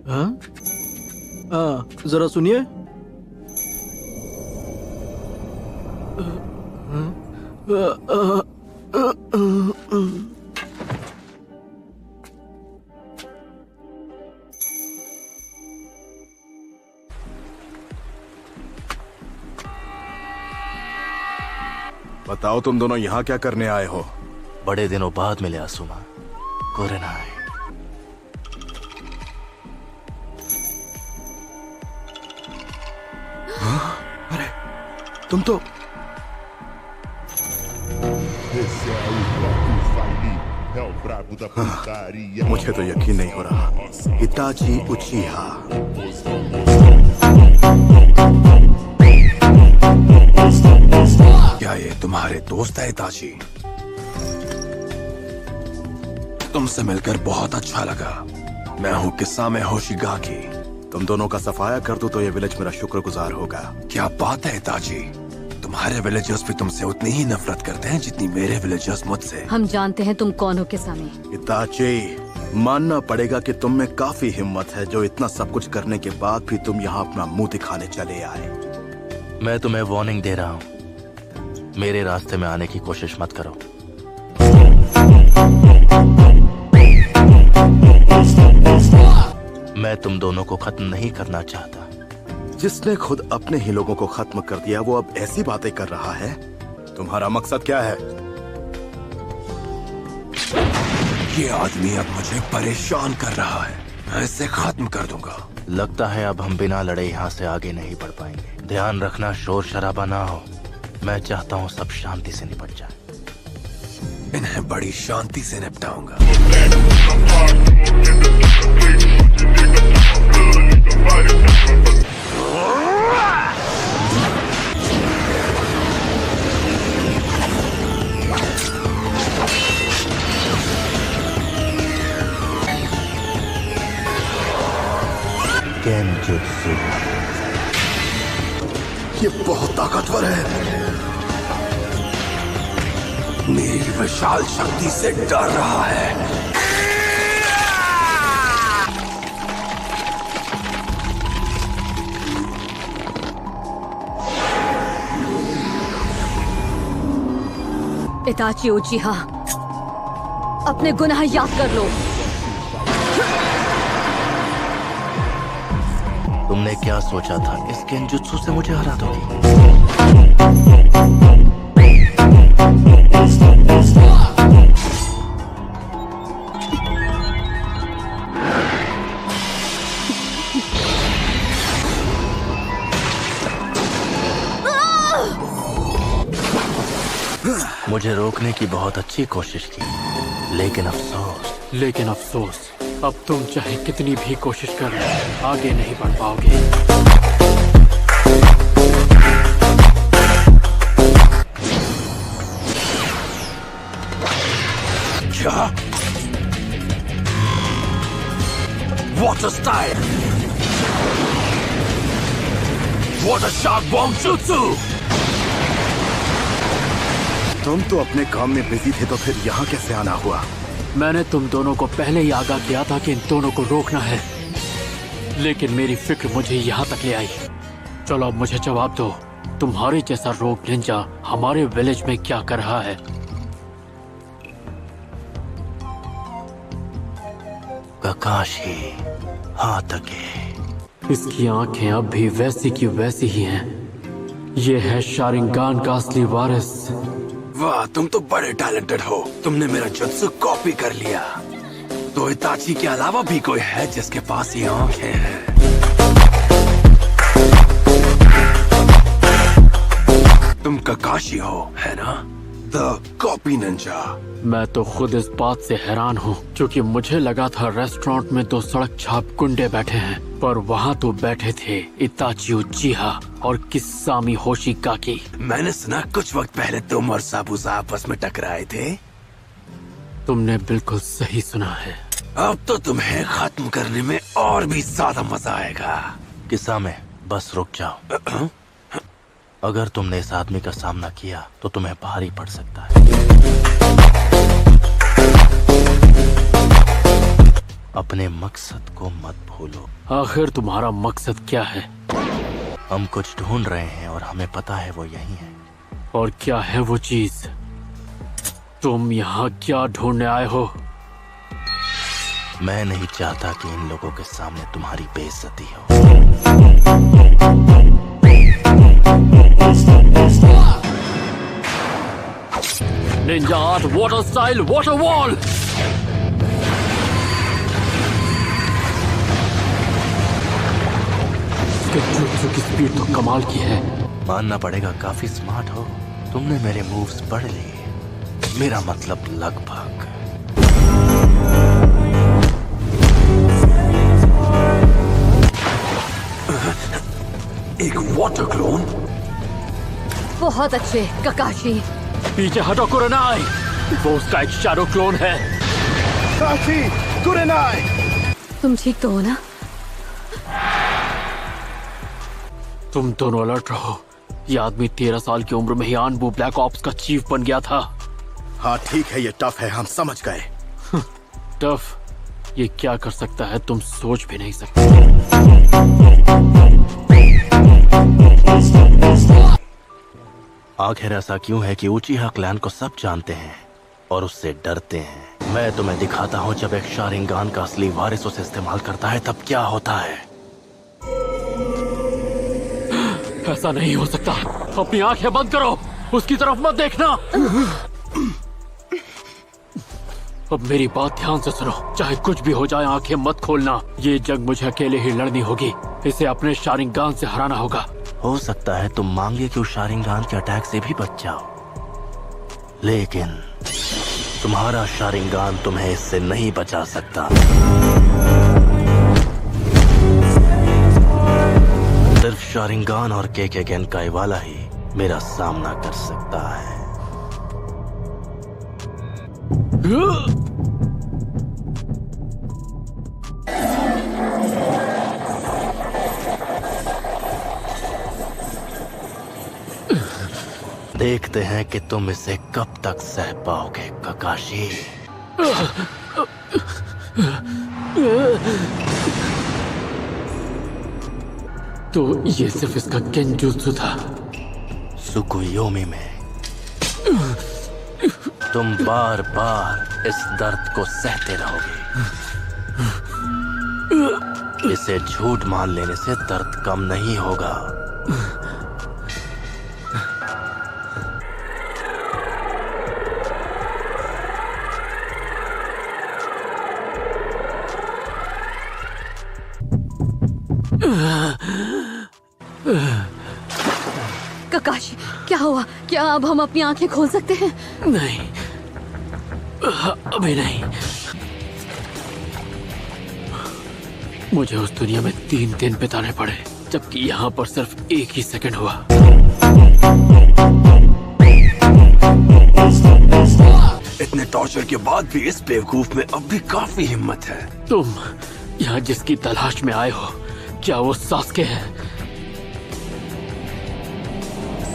हाँ? जरा सुनिए। बताओ तुम दोनों यहाँ क्या करने आए हो? बड़े दिनों बाद मिले आसुमा। कोरेनाई। अरे तुम तो Esse é o próprio Faili, é o brabo da putaria. मुझे तो यकीन नहीं हो रहा। इताची उचिहा। क्या ये तुम्हारे दोस्त है इताची? तुमसे मिलकर बहुत अच्छा लगा। मैं हूँ किस्सा में होशिगाकी। तुम दोनों का सफाया कर दूं तो ये विलेज मेरा शुक्रगुजार होगा। क्या बात है इताची, तुम्हारे विलेजर्स भी तुमसे उतनी ही नफरत करते हैं जितनी मेरे विलेजर्स मुझसे। हम जानते हैं तुम कौन हो किसामी। इताची, मानना पड़ेगा कि तुम में काफी हिम्मत है जो इतना सब कुछ करने के बाद भी तुम यहाँ अपना मुंह दिखाने चले आए। मैं तुम्हें वार्निंग दे रहा हूँ, मेरे रास्ते में आने की कोशिश मत करो। मैं तुम दोनों को खत्म नहीं करना चाहता। जिसने खुद अपने ही लोगों को खत्म कर दिया वो अब ऐसी बातें कर रहा है। तुम्हारा मकसद क्या है? ये आदमी अब मुझे परेशान कर रहा है, मैं इसे खत्म कर दूंगा। लगता है अब हम बिना लड़े यहाँ से आगे नहीं बढ़ पाएंगे। ध्यान रखना शोर शराबा ना हो। मैं चाहता हूँ सब शांति से निपट जाए। इन्हें बड़ी शांति से निपटाऊंगा। केनजुत्सु। ये बहुत ताकतवर है, मेरी विशाल शक्ति से डर रहा है। इताची उचिहा, अपने गुनाह याद कर लो। तुमने क्या सोचा था इस केनजुत्सु से मुझे हरा दोगी? मुझे रोकने की बहुत अच्छी कोशिश की, लेकिन अफसोस अब तुम चाहे कितनी भी कोशिश कर लो, आगे नहीं बढ़ पाओगे। क्या? Water style! Water shark bomb jutsu! तुम तो अपने काम में बिजी थे तो फिर यहाँ कैसे आना हुआ? मैंने तुम दोनों को पहले ही आगाह किया था कि इन दोनों को रोकना है, लेकिन मेरी फिक्र मुझे यहाँ तक ले आई। चलो अब मुझे जवाब दो, तुम्हारे जैसा रोग निंजा हमारे विलेज में क्या कर रहा है? काकाशी हातके। इसकी आंखें अब भी वैसी की वैसी ही हैं। ये है शारिंगान का असली वारिस। वाह, तुम तो बड़े टैलेंटेड हो। तुमने मेरा जुत्सु कॉपी कर लिया। तो इताची के अलावा भी कोई है जिसके पास ये आंखें हैं? तुम काकाशी हो, है ना? The copy Ninja. मैं तो खुद इस बात से हैरान हूँ, क्योंकि मुझे लगा था रेस्टोरेंट में दो सड़क छाप गुंडे बैठे हैं, पर वहाँ तो बैठे थे इताची उचिहा और किस्सामी होशिगाकी। मैंने सुना कुछ वक्त पहले तुम और साबुसा आपस में टकराए थे। तुमने बिल्कुल सही सुना है। अब तो तुम्हें खत्म करने में और भी ज्यादा मजा आएगा। किस्सा में बस रुक जाओ। अगर तुमने इस आदमी का सामना किया तो तुम्हें भारी पड़ सकता है। अब अपने मकसद को मत भूलो। आखिर तुम्हारा मकसद क्या है? हम कुछ ढूंढ रहे हैं और हमें पता है वो यही है। और क्या है वो चीज? तुम यहाँ क्या ढूंढने आए हो? मैं नहीं चाहता कि इन लोगों के सामने तुम्हारी बेइज्जती हो। Ninja art water style water wall. Jutsu की स्पीड तो कमाल की है। मानना पड़ेगा काफी स्मार्ट हो। तुमने मेरे मूव्स पढ़ लिए। मेरा मतलब लगभग। एक वाटर क्लोन? बहुत अच्छे ककाशी। पीछे हटो कुरेनाई, वो उसका एक शैडो क्लोन है। काशी, कुरेनाई! तुम ठीक तो हो ना? तुम दोनों अलर्ट रहो। ये आदमी 13 साल की उम्र में ही आनबू ब्लैक ऑप्स का चीफ बन गया था। हाँ ठीक है, ये टफ है, हम समझ गए। टफ? ये क्या कर सकता है तुम सोच भी नहीं सकते। आखिर ऐसा क्यों है कि उचिहा क्लैन को सब जानते हैं और उससे डरते हैं? मैं तुम्हें दिखाता हूँ, जब एक शारिंगान का असली वारिस उसे इस्तेमाल करता है तब क्या होता है। ऐसा नहीं हो सकता। अपनी आंखें बंद करो, उसकी तरफ मत देखना। अब मेरी बात ध्यान से सुनो। चाहे कुछ भी हो जाए, आंखें मत खोलना। ये जंग मुझे अकेले ही लड़नी होगी। इसे अपने शारिंगान से हराना होगा। हो सकता है तुम मांगे कि उस शारिंगान के अटैक से भी बच जाओ, लेकिन तुम्हारा शारिंगान तुम्हें इससे नहीं बचा सकता। सिर्फ शारिंगान और केके गेनकाई वाला ही मेरा सामना कर सकता है। देखते हैं कि तुम इसे कब तक सह पाओगे ककाशी। तो ये सिर्फ इसका गेंजुत्सु था। सुकुयोमी में तुम बार बार इस दर्द को सहते रहोगे। इसे झूठ मान लेने से दर्द कम नहीं होगा। ककाशी, क्या हुआ? क्या अब हम अपनी आंखें खोल सकते हैं? नहीं, अभी नहीं। मुझे उस दुनिया में 3 दिन बिताने पड़े, जबकि यहाँ पर सिर्फ 1 ही सेकंड हुआ। इतने टॉर्चर के बाद भी इस बेवकूफ में अब भी काफी हिम्मत है। तुम यहाँ जिसकी तलाश में आए हो, क्या वो सास्के है?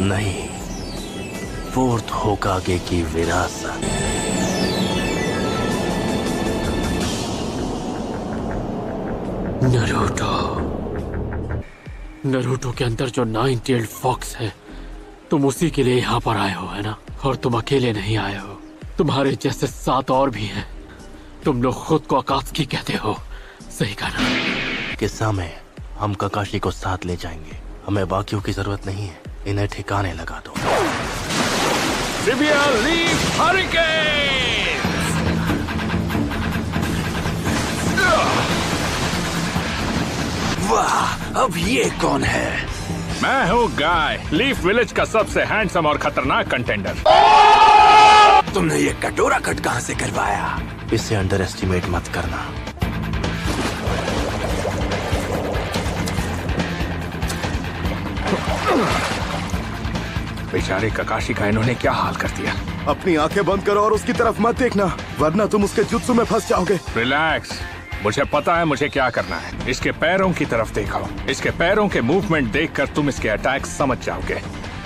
नहीं, फोर्थ होकागे की विरासत। नरूटो के अंदर जो 9-tailed फॉक्स है, तुम उसी के लिए यहाँ पर आए हो, है ना? और तुम अकेले नहीं आए हो, तुम्हारे जैसे 7 और भी हैं। तुम लोग खुद को अकात्सुकी कहते हो, सही कहा ना? किस्सा में हम ककाशी को साथ ले जाएंगे। हमें बाकियों की जरूरत नहीं है। इन्हें ठिकाने लगा दो। Sibia leaf hurricane! वाह, अब ये कौन है? मैं हूँ गाय, लीफ विलेज का सबसे हैंडसम और खतरनाक कंटेंडर। तुमने ये कटोरा कट कहाँ से करवाया? इसे अंडर एस्टिमेट मत करना। बेचारे ककाशी का इन्होंने क्या हाल कर दिया। अपनी आंखें बंद करो और उसकी तरफ मत देखना, वरना तुम उसके जुत्सु में फंस जाओगे। रिलैक्स, मुझे पता है मुझे क्या करना है। इसके पैरों की तरफ देखो। इसके पैरों के मूवमेंट देखकर तुम इसके अटैक समझ जाओगे।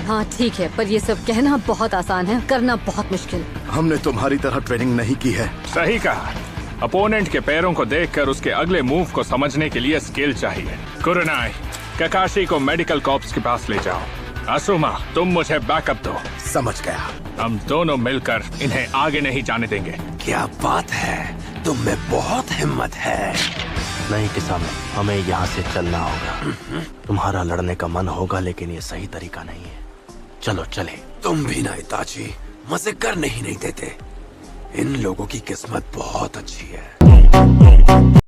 हाँ ठीक है, पर ये सब कहना बहुत आसान है, करना बहुत मुश्किल। हमने तुम्हारी तरह ट्रेनिंग नहीं की है। सही कहा। अपोनेंट के पैरों को देखकर उसके अगले मूव को समझने के लिए स्किल चाहिए। कुरनाई, ककाशी को मेडिकल कॉर्प्स के पास ले जाओ। असुमा, तुम मुझे बैकअप दो। समझ गया। हम दोनों मिलकर इन्हें आगे नहीं जाने देंगे। क्या बात है, तुम में बहुत हिम्मत है। नहीं किसामे, हमें यहाँ से चलना होगा। तुम्हारा लड़ने का मन होगा लेकिन ये सही तरीका नहीं है। चलो चले। तुम भी ना इताची, मजे करने ही नहीं देते। इन लोगों की किस्मत बहुत अच्छी है।